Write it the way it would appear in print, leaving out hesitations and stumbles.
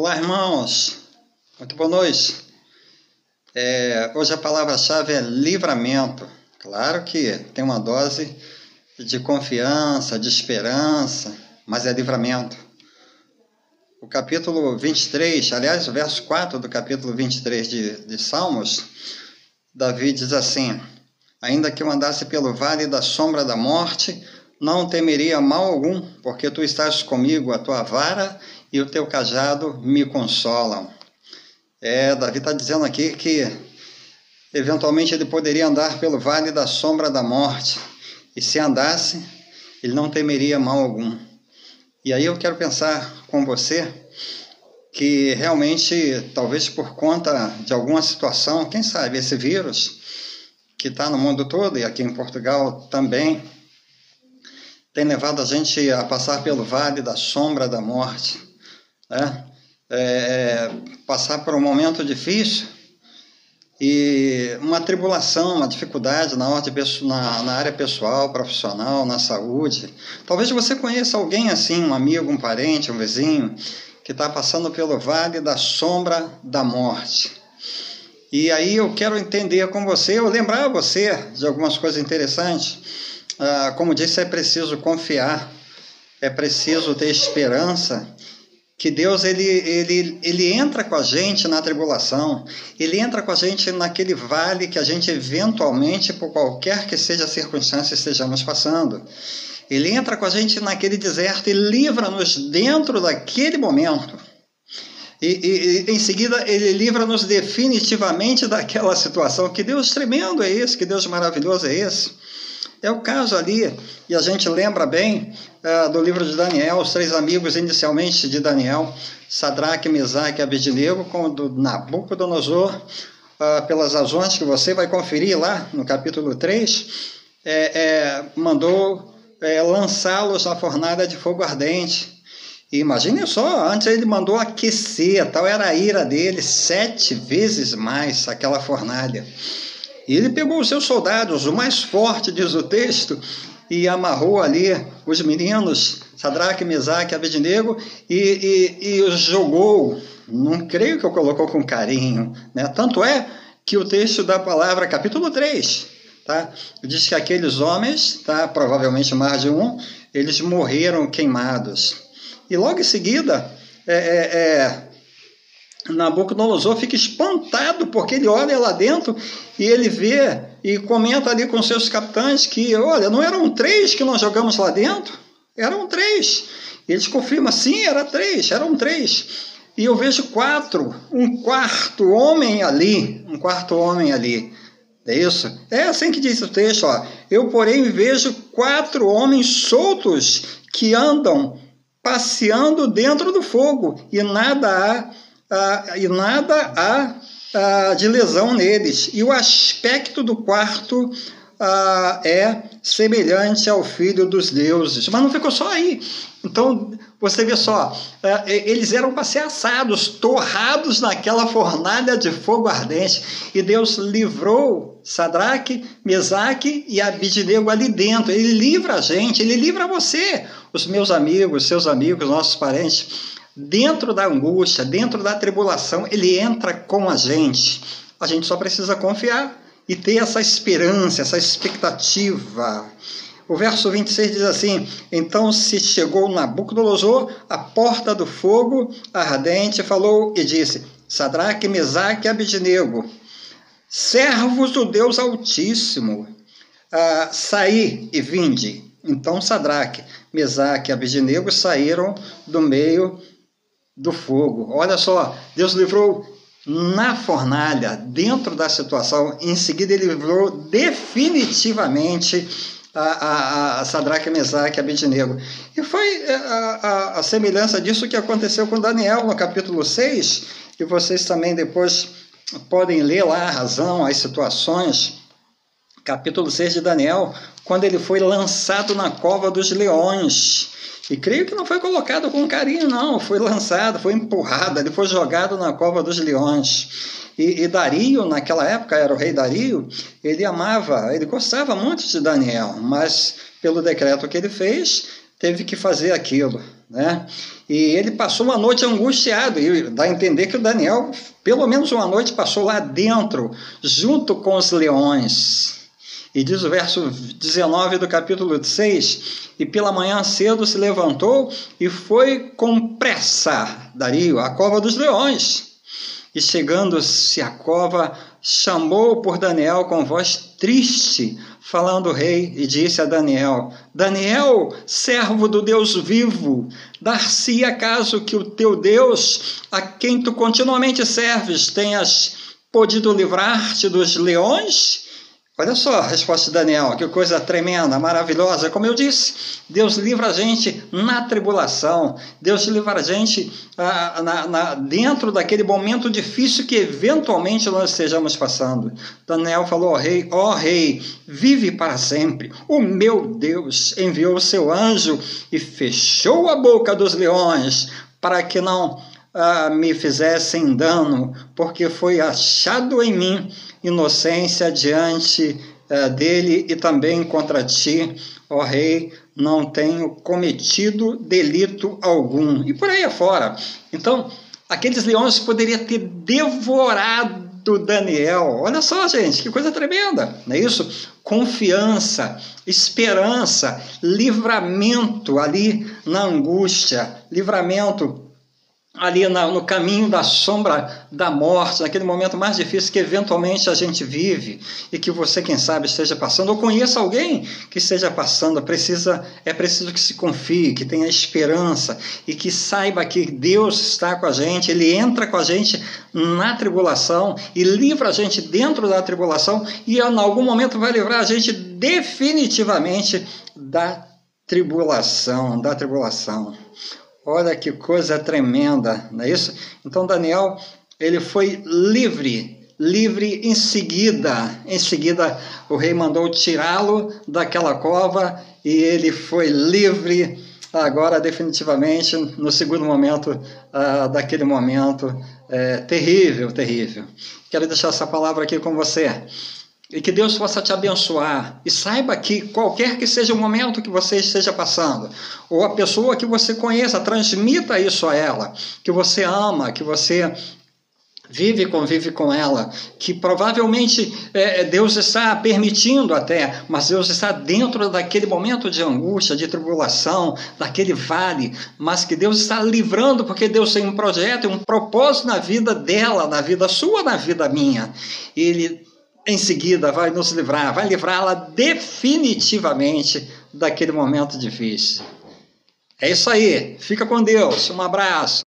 Olá, irmãos. Muito boa noite. Hoje a palavra-chave é livramento. Claro que tem uma dose de confiança, de esperança, mas é livramento. O capítulo 23, aliás, o verso 4 do capítulo 23 de Salmos, Davi diz assim: ainda que eu andasse pelo vale da sombra da morte, não temeria mal algum, porque tu estás comigo, a tua vara e o teu cajado me consolam. Davi está dizendo aqui que eventualmente ele poderia andar pelo vale da sombra da morte, e se andasse, ele não temeria mal algum. E aí eu quero pensar com você que realmente, talvez por conta de alguma situação, quem sabe esse vírus que está no mundo todo e aqui em Portugal também, tem levado a gente a passar pelo vale da sombra da morte, né? Passar por um momento difícil e uma tribulação, uma dificuldade na área pessoal, profissional, na saúde. Talvez você conheça alguém assim, um amigo, um parente, um vizinho, que está passando pelo vale da sombra da morte. E aí eu quero entender com você, eu lembrar você de algumas coisas interessantes. Como disse, é preciso confiar, é preciso ter esperança, que Deus ele entra com a gente na tribulação, ele entra com a gente naquele vale que a gente eventualmente, por qualquer que seja a circunstância, estejamos passando. Ele entra com a gente naquele deserto e livra-nos dentro daquele momento. E em seguida ele livra-nos definitivamente daquela situação. Que Deus tremendo é esse, que Deus maravilhoso é esse. É o caso ali, e a gente lembra bem do livro de Daniel, os três amigos inicialmente de Daniel, Sadraque, Mesaque e Abednego, quando Nabucodonosor, pelas razões que você vai conferir lá no capítulo 3, mandou lançá-los na fornalha de fogo ardente. E imagine só, antes ele mandou aquecer, tal era a ira dele, 7 vezes mais aquela fornalha. E ele pegou os seus soldados, o mais forte, diz o texto, e amarrou ali os meninos, Sadraque, Mesaque e Abednego, e os jogou. Não creio que eu colocou com carinho, né? Tanto é que o texto da palavra, capítulo 3, tá? Diz que aqueles homens, tá? Provavelmente mais de um, eles morreram queimados. E logo em seguida, Nabucodonosor fica espantado, porque ele olha lá dentro e ele vê e comenta ali com seus capitães que, olha, não eram 3 que nós jogamos lá dentro? Eram 3. E eles confirmam, sim, eram 3. E eu vejo 4, um quarto homem ali. É isso? É assim que diz o texto, ó. Eu, porém, vejo 4 homens soltos que andam passeando dentro do fogo, e nada há de lesão neles. E o aspecto do quarto é semelhante ao Filho dos Deuses. Mas não ficou só aí. Então, você vê só, eles eram para ser assados, torrados naquela fornalha de fogo ardente. E Deus livrou Sadraque, Mesaque e Abednego ali dentro. Ele livra a gente, ele livra você, os meus amigos, seus amigos, nossos parentes. Dentro da angústia, dentro da tribulação, ele entra com a gente. A gente só precisa confiar e ter essa esperança, essa expectativa. O verso 26 diz assim: então se chegou Nabucodonosor à porta do fogo ardente, falou e disse: Sadraque, Mesaque e Abednego, servos do Deus Altíssimo, saí e vinde. Então Sadraque, Mesaque e Abednego saíram do meio do fogo. Olha só, Deus livrou na fornalha, dentro da situação. Em seguida ele livrou definitivamente a Sadraque, Mesaque e Abednego. E foi a semelhança disso que aconteceu com Daniel no capítulo 6, e vocês também depois podem ler lá a razão, as situações. Capítulo 6 de Daniel, quando ele foi lançado na cova dos leões. E creio que não foi colocado com carinho, não. Foi lançado, foi empurrado, ele foi jogado na cova dos leões. E Dario, naquela época, era o rei Dario, ele gostava muito de Daniel, mas pelo decreto que ele fez, teve que fazer aquilo, né? E ele passou uma noite angustiado, e dá a entender que o Daniel, pelo menos uma noite, passou lá dentro, junto com os leões. E diz o verso 19 do capítulo 6, e pela manhã cedo se levantou e foi com pressa, Dario, à cova dos leões. E chegando-se à cova, chamou por Daniel com voz triste, falando o rei, e disse a Daniel: Daniel, servo do Deus vivo, dar-se acaso que o teu Deus, a quem tu continuamente serves, tenhas podido livrar-te dos leões? Olha só a resposta de Daniel, que coisa tremenda, maravilhosa. Como eu disse, Deus livra a gente na tribulação, Deus livra a gente dentro daquele momento difícil que eventualmente nós estejamos passando. Daniel falou ao rei: ó rei, vive para sempre. O meu Deus enviou o seu anjo e fechou a boca dos leões para que não me fizessem dano, porque foi achado em mim inocência diante dele e também contra ti, ó rei, não tenho cometido delito algum. E por aí afora. Então, aqueles leões poderiam ter devorado Daniel. Olha só, gente, que coisa tremenda, não é isso? Confiança, esperança, livramento ali na angústia, livramento ali no caminho da sombra da morte, naquele momento mais difícil que eventualmente a gente vive e que você, quem sabe, esteja passando, ou conheça alguém que esteja passando. É preciso que se confie, que tenha esperança e que saiba que Deus está com a gente, Ele entra com a gente na tribulação e livra a gente dentro da tribulação e em algum momento vai livrar a gente definitivamente da tribulação. Olha que coisa tremenda, não é isso? Então Daniel, ele foi livre em seguida. Em seguida o rei mandou tirá-lo daquela cova e ele foi livre agora definitivamente no segundo momento daquele momento terrível. Quero deixar essa palavra aqui com você. E que Deus possa te abençoar. E saiba que qualquer que seja o momento que você esteja passando, ou a pessoa que você conheça, transmita isso a ela, que você ama, que você convive com ela, que provavelmente Deus está permitindo até, mas Deus está dentro daquele momento de angústia, de tribulação, daquele vale, mas que Deus está livrando, porque Deus tem um projeto, um propósito na vida dela, na vida sua, na vida minha. Ele em seguida vai nos livrar, vai livrá-la definitivamente daquele momento difícil. É isso aí, fica com Deus, um abraço.